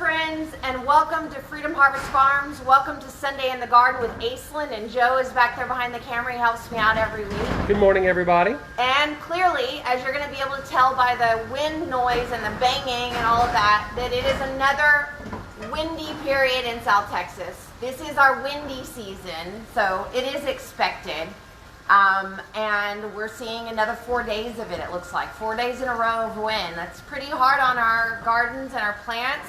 friends, and welcome to Freedom Harvest Farms. Welcome to Sunday in the Garden with Aislinn, and Joe is back there behind the camera. He helps me out every week. Good morning, everybody. And clearly, as you're going to be able to tell by the wind noise and the banging and all of that, that it is another windy period in South Texas. This is our windy season, so it is expected. And we're seeing another 4 days of it, it looks like. 4 days in a row of wind. That's pretty hard on our gardens and our plants.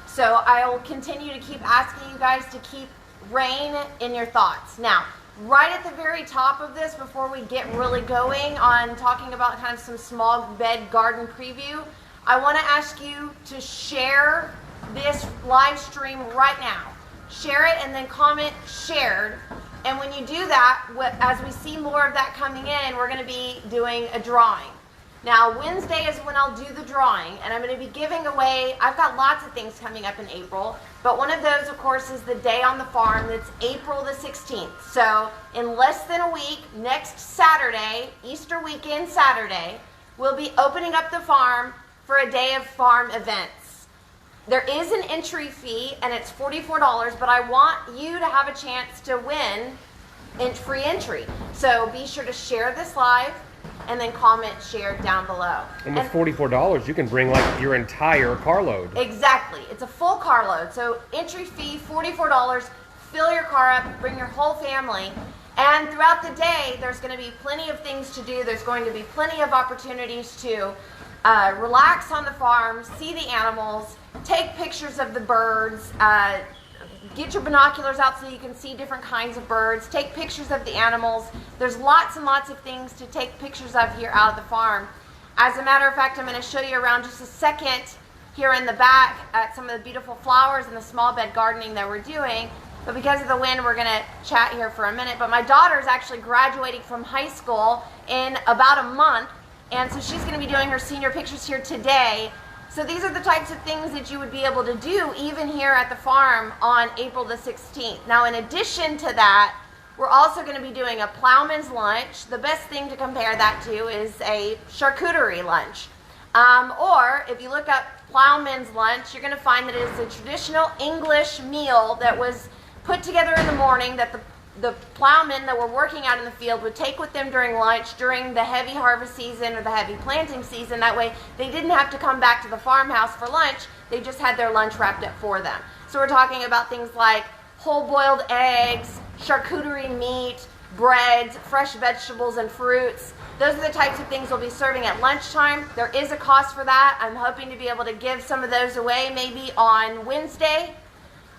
So I will continue to keep asking you guys to keep rain in your thoughts. Now, right at the very top of this, before we get really going on talking about kind of some small bed garden preview, I want to ask you to share this live stream right now. Share it and then comment shared. And when you do that, as we see more of that coming in, we're going to be doing a drawing. Now, Wednesday is when I'll do the drawing, and I'm going to be giving away, I've got lots of things coming up in April, but one of those, of course, is the Day on the Farm. That's April the 16th. So in less than a week, next Saturday, Easter weekend Saturday, we'll be opening up the farm for a Day of Farm events. There is an entry fee, and it's $44, but I want you to have a chance to win free entry. So be sure to share this live, and then comment share down below. And with $44, you can bring like your entire carload. Exactly. It's a full carload. So entry fee, $44, fill your car up, bring your whole family. And throughout the day, there's going to be plenty of things to do. There's going to be plenty of opportunities to relax on the farm, see the animals, take pictures of the birds, get your binoculars out so you can see different kinds of birds, take pictures of the animals. There's lots and lots of things to take pictures of here out of the farm. As a matter of fact, I'm going to show you around just a second here in the back at some of the beautiful flowers and the small bed gardening that we're doing. But because of the wind, we're going to chat here for a minute. But my daughter is actually graduating from high school in about a month, and so she's going to be doing her senior pictures here today. So these are the types of things that you would be able to do even here at the farm on April the 16th. Now, in addition to that, we're also going to be doing a plowman's lunch. The best thing to compare that to is a charcuterie lunch. Or if you look up plowman's lunch, you're going to find that it is a traditional English meal that was put together in the morning that the plowmen that were working out in the field would take with them during lunch during the heavy harvest season or the heavy planting season. That way they didn't have to come back to the farmhouse for lunch. They just had their lunch wrapped up for them. So we're talking about things like whole boiled eggs, charcuterie meat, breads, fresh vegetables and fruits. Those are the types of things we'll be serving at lunchtime. There is a cost for that. I'm hoping to be able to give some of those away maybe on Wednesday.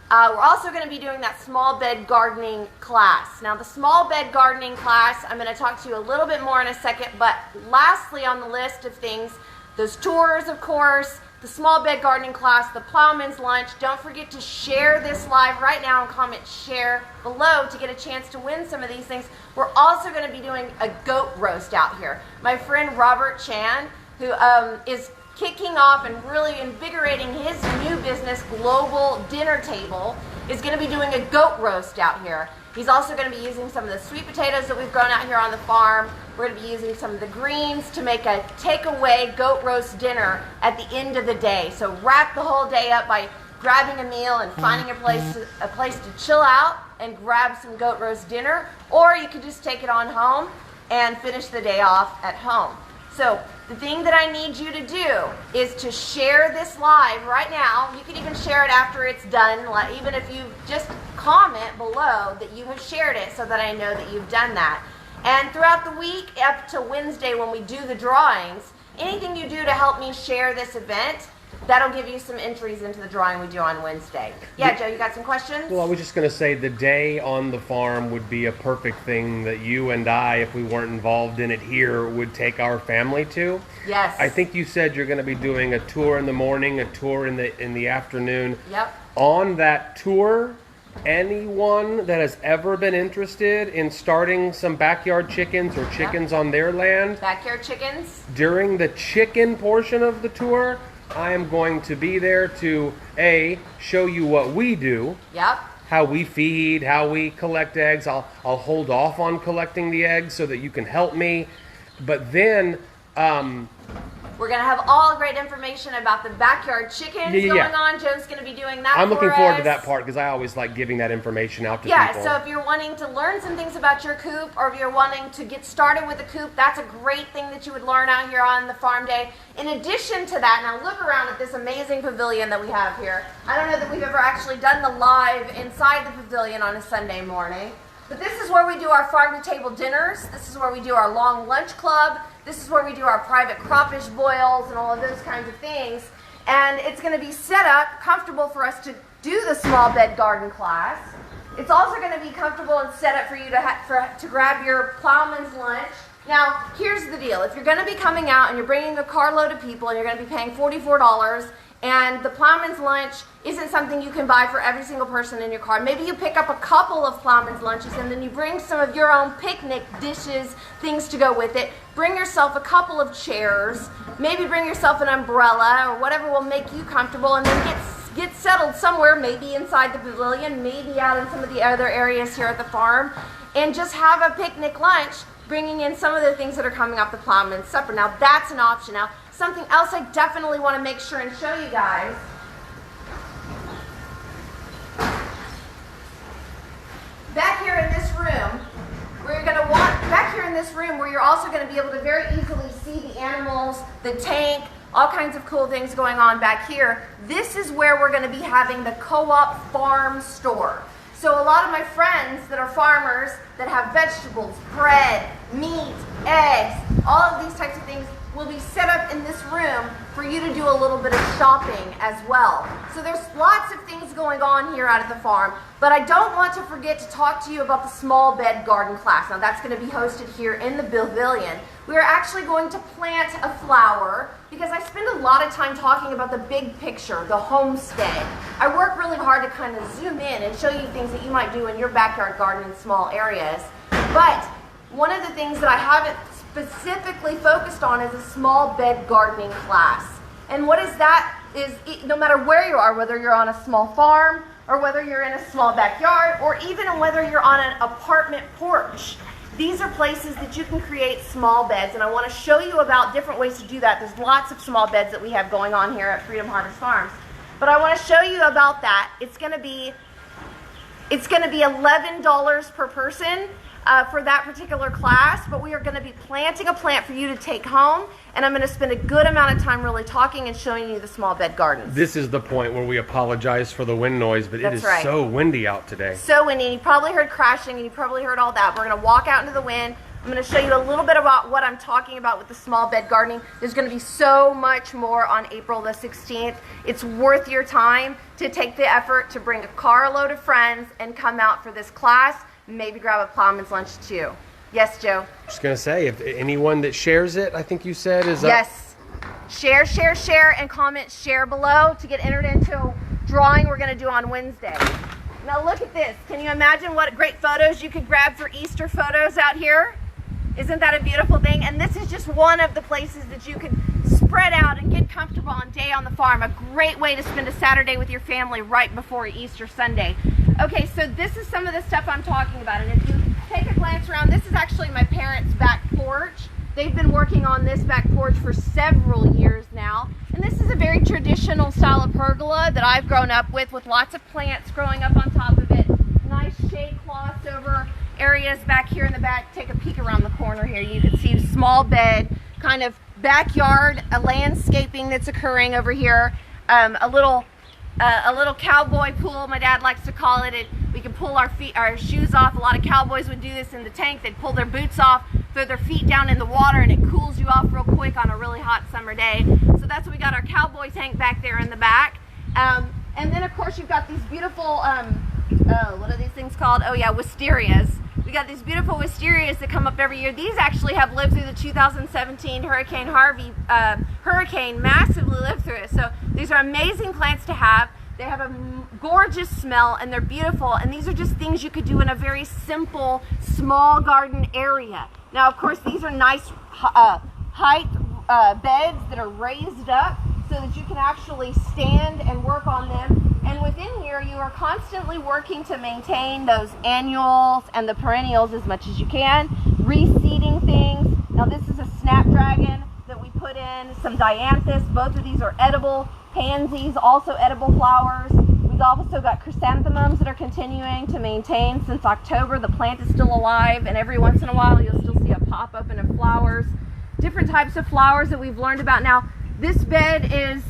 We're also going to be doing that small bed gardening class. Now, the small bed gardening class, I'm going to talk to you a little bit more in a second, but lastly on the list of things, those tours, of course, the small bed gardening class, the plowman's lunch. Don't forget to share this live right now and comment share below to get a chance to win some of these things. We're also going to be doing a goat roast out here. My friend Robert Chan, who is kicking off and really invigorating his new business, Global Dinner Table, is going to be doing a goat roast out here. He's also going to be using some of the sweet potatoes that we've grown out here on the farm. We're going to be using some of the greens to make a takeaway goat roast dinner at the end of the day. So wrap the whole day up by grabbing a meal and finding a place to chill out and grab some goat roast dinner, or you could just take it on home and finish the day off at home. So the thing that I need you to do is to share this live right now. You can even share it after it's done, even if you just comment below that you have shared it so that I know that you've done that. And throughout the week up to Wednesday when we do the drawings, anything you do to help me share this event, that'll give you some entries into the drawing we do on Wednesday. Yeah, Joe, you got some questions? Well, I was just going to say the Day on the Farm would be a perfect thing that you and I, if we weren't involved in it here, would take our family to. Yes. I think you said you're going to be doing a tour in the morning, a tour in the afternoon. Yep. On that tour, anyone that has ever been interested in starting some backyard chickens or chickens on their land, backyard chickens, during the chicken portion of the tour, I am going to be there to, A, show you what we do. Yep. How we feed, how we collect eggs. I'll hold off on collecting the eggs so that you can help me. But then we're We're going to have all great information about the backyard chickens going on. Joe's going to be doing that I'm looking forward to that us. part because I always like giving that information out to people. So if you're wanting to learn some things about your coop, or if you're wanting to get started with a coop, that's a great thing that you would learn out here on the farm day. In addition to that, now look around at this amazing pavilion that we have here. I don't know that we've ever actually done the live inside the pavilion on a Sunday morning. But this is where we do our farm-to-table dinners. This is where we do our long lunch club. This is where we do our private crawfish boils and all of those kinds of things. And it's going to be set up comfortable for us to do the small bed garden class. It's also going to be comfortable and set up for you to grab your plowman's lunch. Now, here's the deal. If you're going to be coming out and you're bringing a carload of people and you're going to be paying $44, and the plowman's lunch isn't something you can buy for every single person in your car. Maybe you pick up a couple of plowman's lunches and then you bring some of your own picnic dishes, things to go with it. Bring yourself a couple of chairs. Maybe bring yourself an umbrella or whatever will make you comfortable, and then get settled somewhere, maybe inside the pavilion, maybe out in some of the other areas here at the farm, and just have a picnic lunch, bringing in some of the things that are coming off the plowman's supper. Now, that's an option. Now, something else I definitely want to make sure and show you guys. Back here in this room, where you're also going to be able to very easily see the animals, the tank, all kinds of cool things going on back here. This is where we're going to be having the co-op farm store. So a lot of my friends that are farmers that have vegetables, bread, meat, eggs, all of these types of things will be set up in this room for you to do a little bit of shopping as well. So there's lots of things going on here out at the farm, but I don't want to forget to talk to you about the small bed garden class. Now that's going to be hosted here in the pavilion. We are actually going to plant a flower because I spend a lot of time talking about the big picture, the homestead. I work really hard to kind of zoom in and show you things that you might do in your backyard garden in small areas. But one of the things that I haven't specifically focused on is a small bed gardening class. And what is that? Is no matter where you are, whether you're on a small farm or whether you're in a small backyard or even whether you're on an apartment porch, these are places that you can create small beds, and I want to show you about different ways to do that. There's lots of small beds that we have going on here at Freedom Harvest Farms. But I want to show you about that. It's going to be $11 per person for that particular class, but we are going to be planting a plant for you to take home, and I'm going to spend a good amount of time really talking and showing you the small bed gardens. This is the point where we apologize for the wind noise, but it is so windy out today. So windy, and you probably heard crashing, and you probably heard all that. We're going to walk out into the wind. I'm going to show you a little bit about what I'm talking about with the small bed gardening. There's going to be so much more on April the 16th. It's worth your time to take the effort to bring a carload of friends and come out for this class. Maybe grab a plowman's lunch too. Yes, Joe? Just going to say, if anyone that shares it, I think you said, is yes. Share, and comment share below to get entered into a drawing we're going to do on Wednesday. Now look at this. Can you imagine what great photos you could grab for Easter photos out here? Isn't that a beautiful thing? And this is just one of the places that you can spread out and get comfortable on day on the farm. A great way to spend a Saturday with your family right before Easter Sunday. Okay, so this is some of the stuff I'm talking about. And if you take a glance around, this is actually my parents' back porch. They've been working on this back porch for several years now. And this is a very traditional style of pergola that I've grown up with lots of plants growing up on top of it. Nice shade cloths over areas back here in the back. Take a peek around the corner here. You can see small bed, kind of backyard, a landscaping that's occurring over here. A little cowboy pool, my dad likes to call it. We can pull our shoes off. A lot of cowboys would do this in the tank. They'd pull their boots off, throw their feet down in the water, and it cools you off real quick on a really hot summer day. So that's what we got our cowboy tank back there in the back. And then of course you've got these beautiful, what are these things called? Oh yeah, wisterias. We got these beautiful wisterias that come up every year. These actually have lived through the 2017 Hurricane Harvey hurricane, massively lived through it. So these are amazing plants to have. They have a gorgeous smell and they're beautiful. And these are just things you could do in a very simple, small garden area. Now, of course, these are nice height beds that are raised up so that you can actually stand and work on them. And within here, you are constantly working to maintain those annuals and the perennials as much as you can, reseeding things. Now, this is a snapdragon that we put in some dianthus. Both of these are edible. Pansies, also edible flowers. We've also got chrysanthemums that are continuing to maintain since October. The plant is still alive, and every once in a while you'll still see a pop open of flowers. Different types of flowers that we've learned about. Now, this bed is,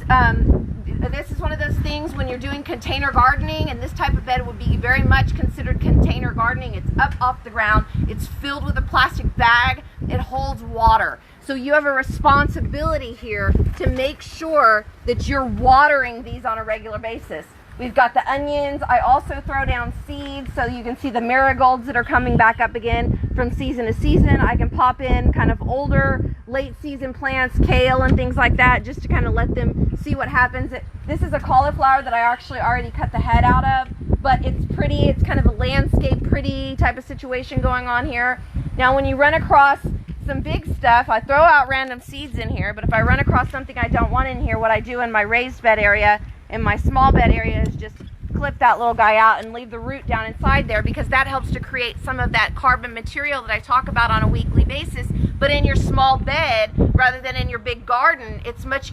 this is one of those things when you're doing container gardening, and this type of bed would be very much considered container gardening. It's up off the ground. It's filled with a plastic bag. It holds water. So you have a responsibility here to make sure that you're watering these on a regular basis. We've got the onions. I also throw down seeds so you can see the marigolds that are coming back up again from season to season. I can pop in kind of older, late season plants, kale and things like that, just to kind of let them see what happens. This is a cauliflower that I actually already cut the head out of, but it's pretty. It's kind of a landscape pretty type of situation going on here. Now when you run across some big stuff, I throw out random seeds in here, but if I run across something I don't want in here, what I do in my raised bed area, in my small bed area, is just clip that little guy out and leave the root down inside there, because that helps to create some of that carbon material that I talk about on a weekly basis. But in your small bed, rather than in your big garden, it's much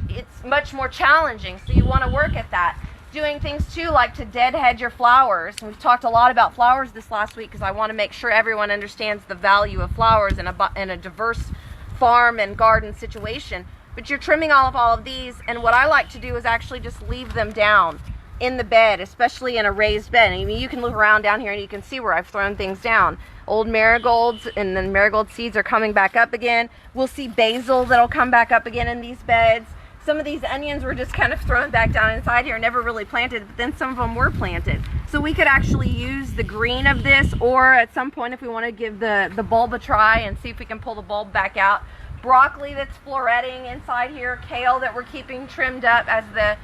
more challenging, so you want to work at that. Doing things too like to deadhead your flowers. We've talked a lot about flowers this last week because I want to make sure everyone understands the value of flowers in a diverse farm and garden situation. But you're trimming all of these, and what I like to do is actually just leave them down in the bed, especially in a raised bed. I mean, you can look around down here and you can see where I've thrown things down. Old marigolds, and then marigold seeds are coming back up again. We'll see basil that'll come back up again in these beds. Some of these onions were just kind of thrown back down inside here, never really planted, but then some of them were planted. So we could actually use the green of this, or at some point if we want to give the bulb a try and see if we can pull the bulb back out. Broccoli that's floretting inside here, kale that we're keeping trimmed up, as the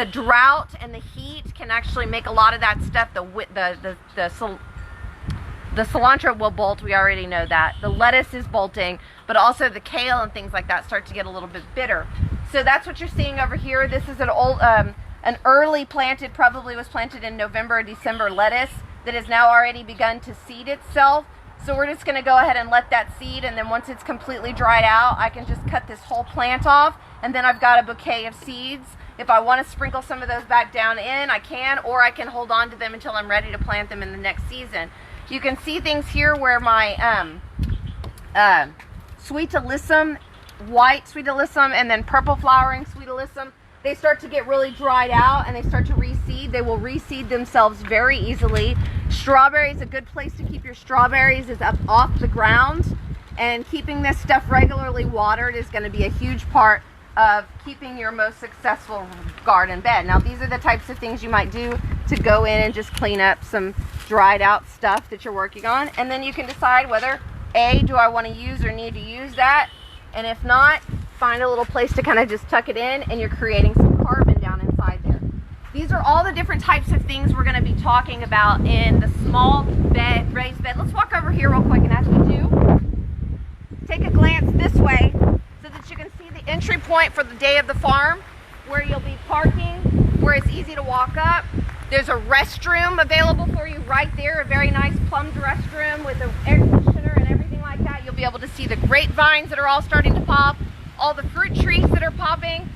drought and the heat can actually make a lot of that stuff. The cilantro will bolt, we already know that. The lettuce is bolting, but also the kale and things like that start to get a little bit bitter. So that's what you're seeing over here. This is an old, an early planted, probably was planted in November or December lettuce that has now already begun to seed itself. So we're just gonna go ahead and let that seed, and then once it's completely dried out, I can just cut this whole plant off, and then I've got a bouquet of seeds. If I want to sprinkle some of those back down in, I can, or I can hold on to them until I'm ready to plant them in the next season. You can see things here where my sweet alyssum, white sweet alyssum, and then purple flowering sweet alyssum, they start to get really dried out and they start to reseed. They will reseed themselves very easily. Strawberries, a good place to keep your strawberries is up off the ground, and keeping this stuff regularly watered is going to be a huge part of keeping your most successful garden bed. Now these are the types of things you might do to go in and just clean up some dried out stuff that you're working on, and then you can decide whether A, do I want to use or need to use that, and if not, find a little place to kind of just tuck it in, and you're creating some carbon down inside there. These are all the different types of things we're going to be talking about in the small bed, raised bed. Let's walk over here real quick, and as we do, take a glance this way so that you can see the entry point for the day of the farm, where you'll be parking, where it's easy to walk up. There's a restroom available for you right there, a very nice plumbed restroom with an air conditioner and everything like that. You'll be able to see the grapevines that are all starting to pop, all the fruit trees that are popping,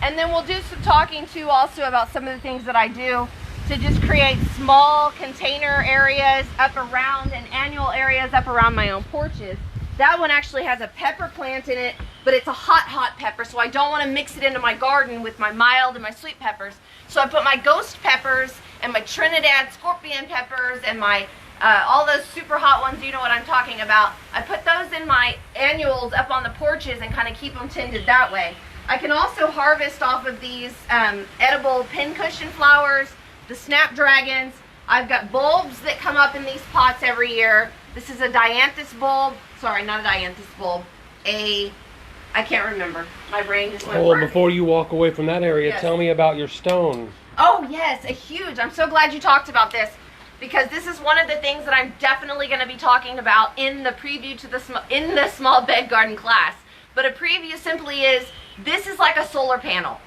and then we'll do some talking too also about some of the things that I do to just create small container areas up around and annual areas up around my own porches. That one actually has a pepper plant in it, but it's a hot pepper, so I don't want to mix it into my garden with my mild and my sweet peppers. So I put my ghost peppers and my Trinidad scorpion peppers and my all those super hot ones, you know what I'm talking about. I put those in my annuals up on the porches and kind of keep them tended that way. I can also harvest off of these edible pincushion flowers, the snapdragons. I've got bulbs that come up in these pots every year. This is a dianthus bulb. Sorry, not a dianthus bulb. I can't remember. My brain just went. Well, before you walk away from that area, yes. Tell me about your stone. Oh yes, a huge. I'm so glad you talked about this, because this is one of the things that I'm definitely going to be talking about in the preview to the small bed garden class. But a preview simply is, this is like a solar panel.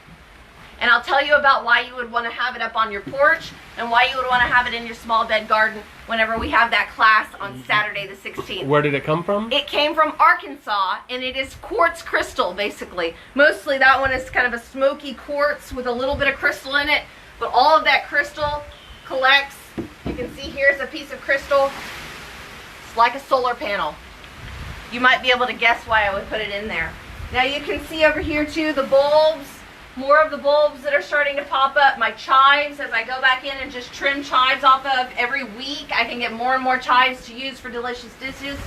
And I'll tell you about why you would want to have it up on your porch and why you would want to have it in your small bed garden whenever we have that class on Saturday the 16th. Where did it come from? It came from Arkansas, and it is quartz crystal, basically. Mostly that one is kind of a smoky quartz with a little bit of crystal in it, but all of that crystal collects. You can see here's a piece of crystal. It's like a solar panel. You might be able to guess why I would put it in there. Now you can see over here too the bulbs, more of the bulbs that are starting to pop up. My chives, as I go back in and just trim chives off of every week, I can get more and more chives to use for delicious dishes.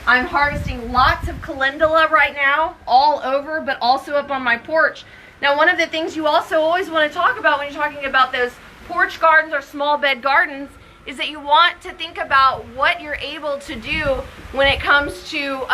I'm harvesting lots of calendula right now, all over, but also up on my porch. Now one of the things you also always want to talk about when you're talking about those porch gardens or small bed gardens is that you want to think about what you're able to do when it comes to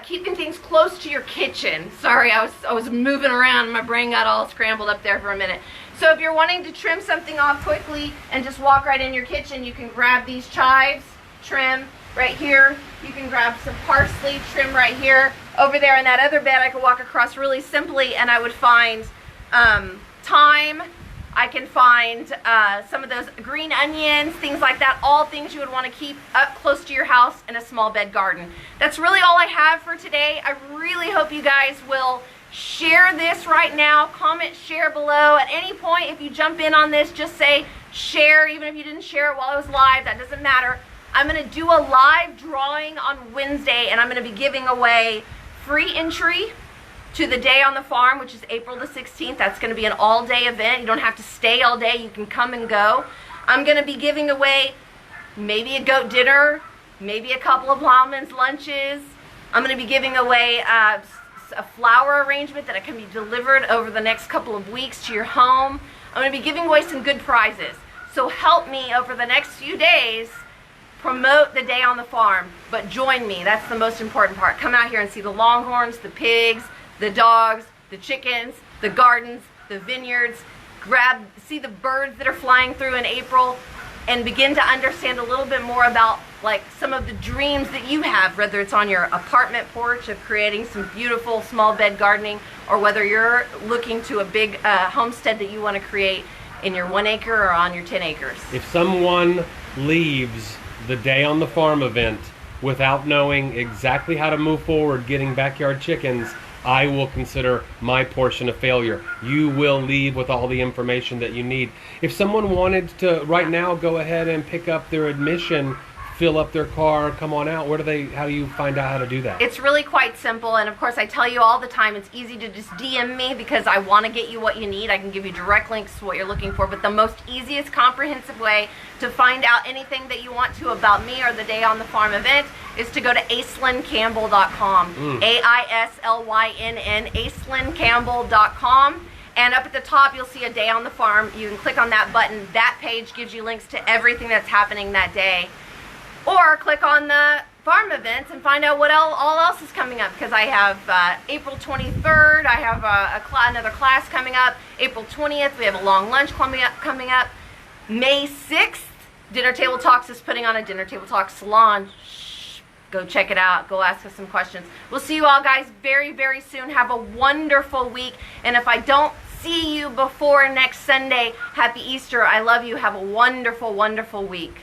keeping things close to your kitchen. Sorry, I was moving around. My brain got all scrambled up there for a minute. So if you're wanting to trim something off quickly and just walk right in your kitchen, you can grab these chives, trim right here. You can grab some parsley, trim right here. Over there in that other bed, I could walk across really simply and I would find thyme. I can find some of those green onions, things like that, all things you would want to keep up close to your house in a small bed garden. That's really all I have for today. I really hope you guys will share this right now. Comment, share below. At any point, if you jump in on this, just say share, even if you didn't share it while it was live. That doesn't matter. I'm going to do a live drawing on Wednesday, and I'm going to be giving away free entry to the day on the farm, which is April the 16th. That's going to be an all-day event. You don't have to stay all day. You can come and go. I'm going to be giving away maybe a goat dinner, maybe a couple of plowman's lunches. I'm going to be giving away a flower arrangement that can be delivered over the next couple of weeks to your home. I'm going to be giving away some good prizes. So help me over the next few days promote the day on the farm. But join me. That's the most important part. Come out here and see the longhorns, the pigs, the dogs, the chickens, the gardens, the vineyards. See the birds that are flying through in April, and begin to understand a little bit more about like some of the dreams that you have, whether it's on your apartment porch of creating some beautiful small bed gardening, or whether you're looking to a big homestead that you want to create in your 1 acre or on your 10 acres. If someone leaves the day on the farm event without knowing exactly how to move forward getting backyard chickens, I will consider my portion a failure. You will leave with all the information that you need. If someone wanted to right now go ahead and pick up their admission, fill up their car, come on out, how do you find out how to do that? It's really quite simple, and of course I tell you all the time, it's easy to just DM me because I want to get you what you need. I can give you direct links to what you're looking for, but the most easiest comprehensive way to find out anything that you want to about me or the Day on the Farm event is to go to aislinncampbell.com. AISLYNN, aislinncampbell.com. And up at the top, you'll see a Day on the Farm. You can click on that button. That page gives you links to everything that's happening that day. Or click on the farm events and find out what all else is coming up, because I have April 23rd, I have another class coming up. April 20th, we have a long lunch coming up. May 6th, Dinner Table Talks is putting on a Dinner Table Talks salon. Shh, go check it out. Go ask us some questions. We'll see you all guys very, very soon. Have a wonderful week. And if I don't see you before next Sunday, happy Easter. I love you. Have a wonderful, wonderful week.